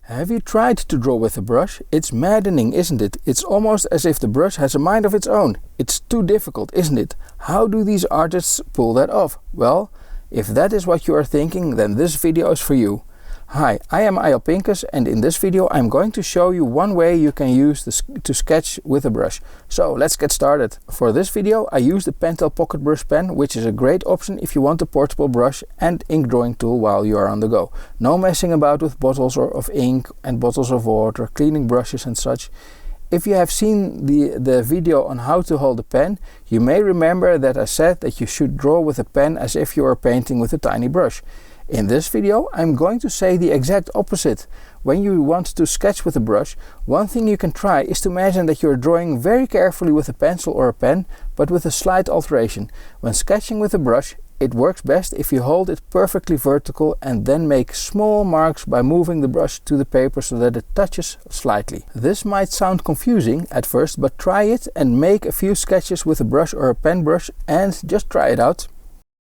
Have you tried to draw with a brush? It's maddening, isn't it? It's almost as if the brush has a mind of its own. It's too difficult, isn't it? How do these artists pull that off? Well, if that is what you are thinking, then this video is for you. Hi, I am Ayal Pinkus, and in this video I'm going to show you one way you can use to sketch with a brush. So let's get started. For this video I use the Pentel pocket brush pen, which is a great option if you want a portable brush and ink drawing tool while you are on the go. No messing about with bottles of ink and bottles of water, cleaning brushes and such. If you have seen the video on how to hold a pen, you may remember that I said that you should draw with a pen as if you are painting with a tiny brush. In this video I'm going to say the exact opposite. When you want to sketch with a brush, one thing you can try is to imagine that you are drawing very carefully with a pencil or a pen, but with a slight alteration. When sketching with a brush, it works best if you hold it perfectly vertical and then make small marks by moving the brush to the paper so that it touches slightly. This might sound confusing at first, but try it and make a few sketches with a brush or a pen brush and just try it out.